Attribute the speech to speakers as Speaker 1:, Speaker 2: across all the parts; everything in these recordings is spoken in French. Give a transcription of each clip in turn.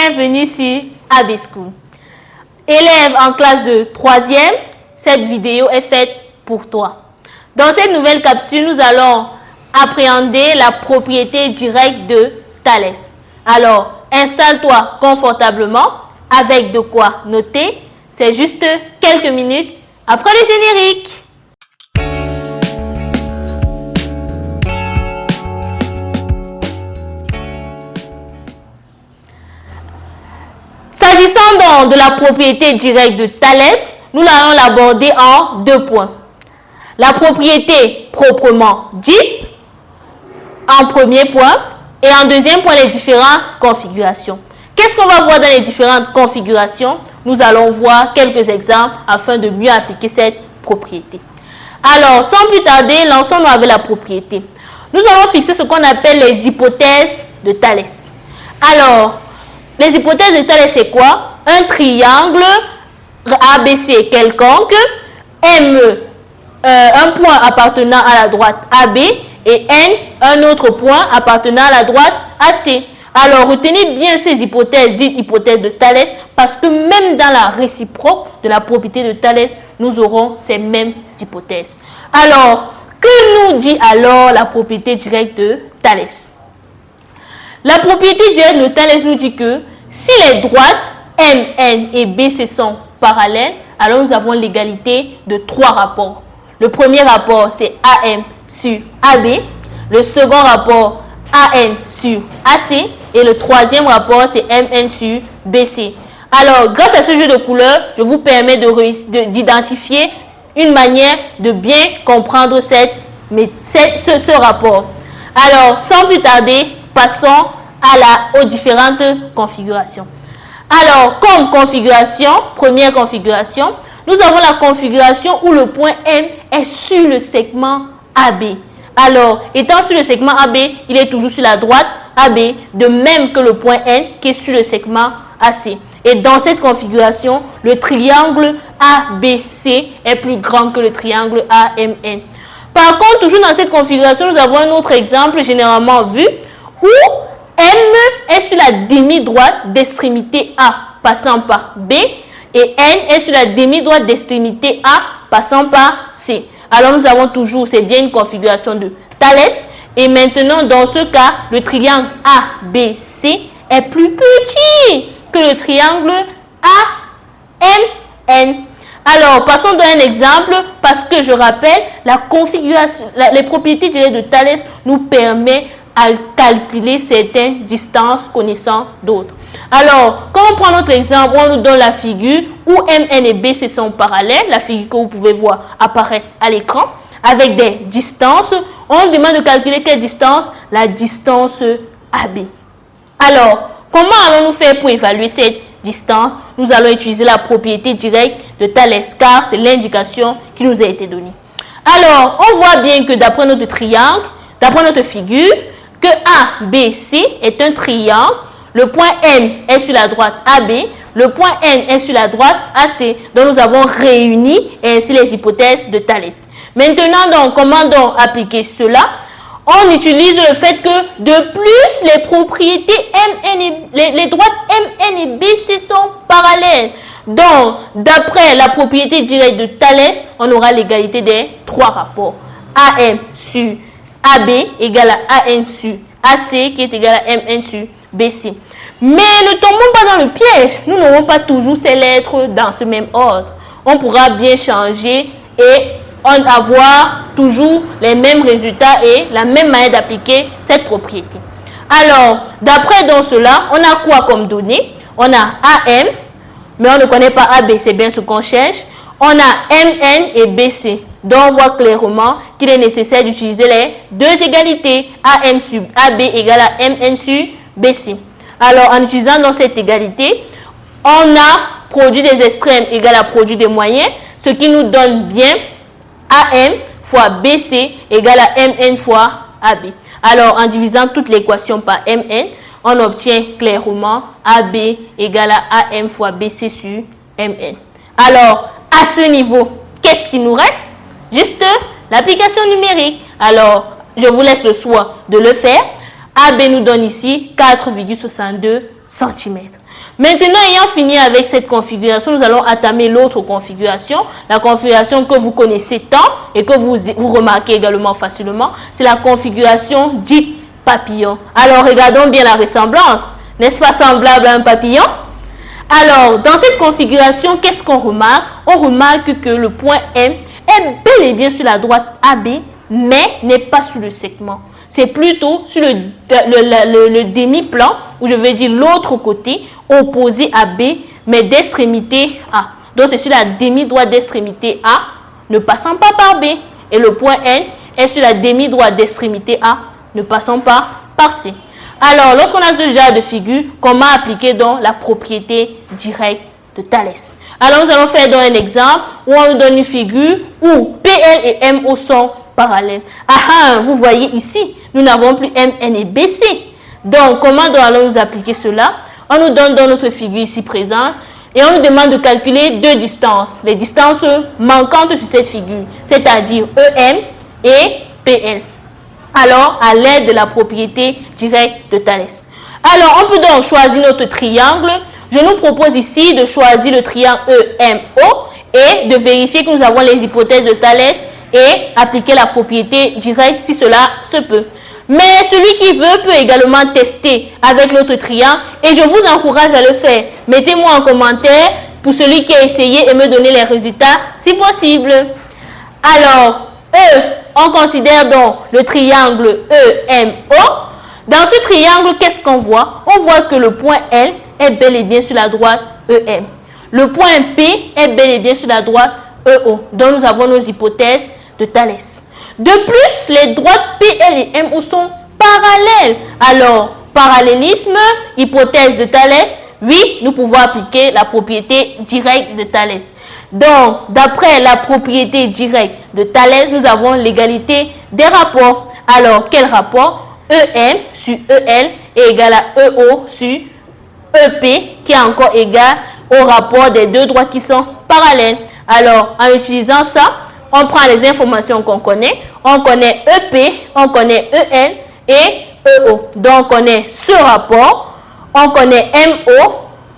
Speaker 1: bienvenue sur AB School. Élève en classe de 3e, cette vidéo est faite pour toi. Dans cette nouvelle capsule, nous allons appréhender la propriété directe de Thalès. Alors, installe-toi confortablement avec de quoi noter. C'est juste quelques minutes après le générique. S'agissant donc de la propriété directe de Thalès, nous allons l'aborder en deux points. La propriété proprement dite, en premier point, et en deuxième point, les différentes configurations. Qu'est-ce qu'on va voir dans les différentes configurations? Nous allons voir quelques exemples afin de mieux appliquer cette propriété. Alors, sans plus tarder, lançons-nous avec la propriété. Nous allons fixer ce qu'on appelle les hypothèses de Thalès. Alors, les hypothèses de Thalès, c'est quoi? Un triangle ABC quelconque, un point appartenant à la droite AB et N, un autre point appartenant à la droite AC. Alors, retenez bien ces hypothèses dites hypothèses de Thalès parce que même dans la réciproque de la propriété de Thalès, nous aurons ces mêmes hypothèses. Alors, que nous dit alors la propriété directe de Thalès? La propriété directe de Thalès nous dit que si les droites MN et BC sont parallèles, alors nous avons l'égalité de trois rapports. Le premier rapport, c'est AM sur AB. Le second rapport, AN sur AC. Et le troisième rapport, c'est MN sur BC. Alors, grâce à ce jeu de couleurs, je vous permets d'identifier une manière de bien comprendre ce rapport. Alors, sans plus tarder, passons aux différentes configurations. Alors, comme configuration, première configuration, nous avons la configuration où le point M est sur le segment AB. Alors, étant sur le segment AB, il est toujours sur la droite AB, de même que le point N qui est sur le segment AC. Et dans cette configuration, le triangle ABC est plus grand que le triangle AMN. Par contre, toujours dans cette configuration, nous avons un autre exemple généralement vu où M est sur la demi-droite d'extrémité A passant par B et N est sur la demi-droite d'extrémité A passant par C. Alors nous avons toujours, c'est bien une configuration de Thalès. Et maintenant, dans ce cas, le triangle ABC est plus petit que le triangle AMN. Alors, passons dans un exemple parce que je rappelle, la configuration, les propriétés directes de Thalès nous permettent à calculer certaines distances connaissant d'autres. Alors, quand on prend notre exemple, on nous donne la figure où MN et BC sont parallèles, la figure que vous pouvez voir apparaître à l'écran, avec des distances. On demande de calculer quelle distance? La distance AB. Alors, comment allons-nous faire pour évaluer cette distance? Nous allons utiliser la propriété directe de Thalès, car c'est l'indication qui nous a été donnée. Alors, on voit bien que d'après notre triangle, d'après notre figure, que ABC est un triangle, le point M est sur la droite AB, le point N est sur la droite AC. Donc nous avons réuni ainsi les hypothèses de Thalès. Maintenant, donc, comment donc appliquer cela? On utilise le fait que de plus les propriétés les droites MN et BC sont parallèles. Donc, d'après la propriété directe de Thalès, on aura l'égalité des trois rapports. AM sur AB égale à AN sur AC qui est égal à MN sur BC. Mais ne tombons pas dans le piège. Nous n'aurons pas toujours ces lettres dans ce même ordre. On pourra bien changer et avoir toujours les mêmes résultats et la même manière d'appliquer cette propriété. Alors, d'après donc cela, on a quoi comme données? On a AM, mais on ne connaît pas AB, c'est bien ce qu'on cherche. On a MN et BC. Donc, on voit clairement qu'il est nécessaire d'utiliser les deux égalités. AM sur AB égale à MN sur BC. Alors, en utilisant donc cette égalité, on a produit des extrêmes égal à produit des moyens, ce qui nous donne bien AM fois BC égale à MN fois AB. Alors, en divisant toute l'équation par MN, on obtient clairement AB égale à AM fois BC sur MN. Alors, à ce niveau, qu'est-ce qui nous reste? Juste l'application numérique. Alors, je vous laisse le soin de le faire. AB nous donne ici 4,62 cm. Maintenant, ayant fini avec cette configuration, nous allons entamer l'autre configuration, la configuration que vous connaissez tant et que vous remarquez également facilement, c'est la configuration dite papillon. Alors, regardons bien la ressemblance. N'est-ce pas semblable à un papillon? Alors, dans cette configuration, qu'est-ce qu'on remarque? On remarque que le point M est bel et bien sur la droite AB, mais n'est pas sur le segment. C'est plutôt sur le demi-plan, ou je vais dire l'autre côté, opposé à B, mais d'extrémité A. Donc, c'est sur la demi-droite d'extrémité A, ne passant pas par B. Et le point N est sur la demi-droite d'extrémité A, ne passant pas par C. Alors, lorsqu'on a ce genre de figure, comment appliquer donc la propriété directe de Thalès? Alors, nous allons faire donc un exemple où on nous donne une figure où PL et MO sont parallèles. Vous voyez ici, nous n'avons plus MN et BC. Donc, comment allons-nous appliquer cela? On nous donne dans notre figure ici présente et on nous demande de calculer deux distances, les distances manquantes sur cette figure, c'est-à-dire EM et PL. Alors, à l'aide de la propriété directe de Thalès. Alors, on peut donc choisir notre triangle. Je nous propose ici de choisir le triangle EMO et de vérifier que nous avons les hypothèses de Thalès et appliquer la propriété directe si cela se peut. Mais celui qui veut peut également tester avec notre triangle et je vous encourage à le faire. Mettez-moi en commentaire pour celui qui a essayé et me donner les résultats si possible. Alors, on considère donc le triangle EMO. Dans ce triangle, qu'est-ce qu'on voit? On voit que le point L est bel et bien sur la droite EM. Le point P est bel et bien sur la droite EO. Donc, nous avons nos hypothèses de Thalès. De plus, les droites PL et MO sont parallèles. Alors, parallélisme, hypothèse de Thalès, oui, nous pouvons appliquer la propriété directe de Thalès. Donc, d'après la propriété directe de Thalès, nous avons l'égalité des rapports. Alors, quel rapport? EM sur EL est égal à EO sur EP, qui est encore égal au rapport des deux droites qui sont parallèles. Alors, en utilisant ça, on prend les informations qu'on connaît. On connaît EP, on connaît EL et EO. Donc, on connaît ce rapport. On connaît MO.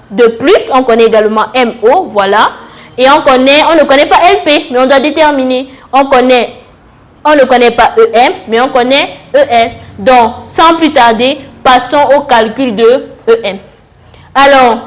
Speaker 1: De plus, on connaît également MO. Voilà. Et on ne connaît pas LP, mais on doit déterminer. On ne connaît pas EM, mais on connaît EL. Donc, sans plus tarder, passons au calcul de EM. Alors,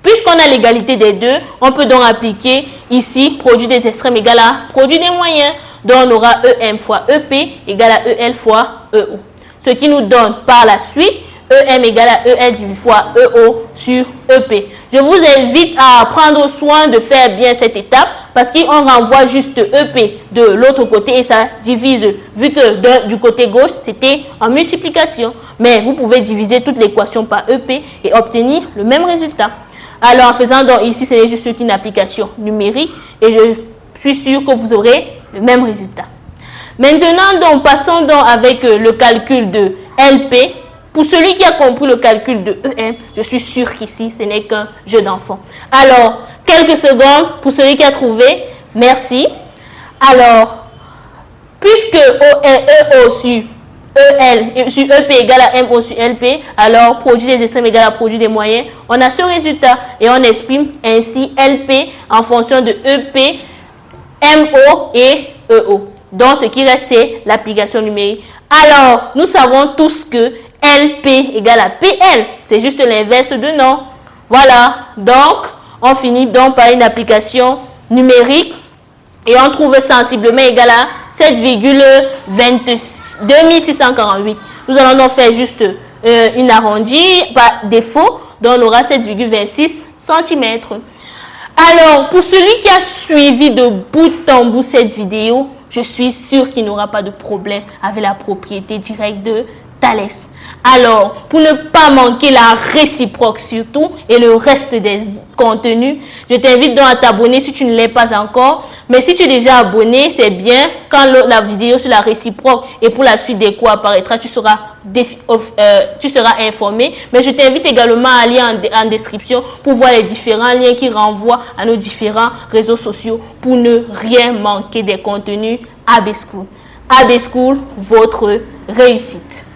Speaker 1: puisqu'on a l'égalité des deux, on peut donc appliquer ici produit des extrêmes égal à produit des moyens. Donc, on aura EM fois EP égale à EL fois EO. Ce qui nous donne par la suite EM égale à EL divisé fois EO sur EP. Je vous invite à prendre soin de faire bien cette étape parce qu'on renvoie juste EP de l'autre côté et ça divise, vu que du côté gauche, c'était en multiplication. Mais vous pouvez diviser toute l'équation par EP et obtenir le même résultat. Alors, en faisant donc ici, c'est juste une application numérique et je suis sûr que vous aurez le même résultat. Maintenant, donc, passons donc avec le calcul de LP. Pour celui qui a compris le calcul de EM, je suis sûr qu'ici, ce n'est qu'un jeu d'enfant. Alors, quelques secondes pour celui qui a trouvé. Merci. Alors, puisque EO sur EL sur EP égale à MO sur LP, alors produit des extrêmes égale à produit des moyens, on a ce résultat et on exprime ainsi LP en fonction de EP, MO et EO. Donc, ce qui reste, c'est l'application numérique. Alors, nous savons tous que LP égale à PL. C'est juste l'inverse de non. Voilà. Donc, on finit donc par une application numérique et on trouve sensiblement égal à 7,2648. Nous allons donc faire juste une arrondie par défaut. Donc, on aura 7,26 cm. Alors, pour celui qui a suivi de bout en bout cette vidéo, je suis sûr qu'il n'aura pas de problème avec la propriété directe de Thalès. Alors, pour ne pas manquer la réciproque surtout et le reste des contenus, je t'invite donc à t'abonner si tu ne l'es pas encore. Mais si tu es déjà abonné, c'est bien. Quand la vidéo sur la réciproque et pour la suite des cours apparaîtra, tu seras informé. Mais je t'invite également à aller en description pour voir les différents liens qui renvoient à nos différents réseaux sociaux pour ne rien manquer des contenus AB School. AB School, votre réussite.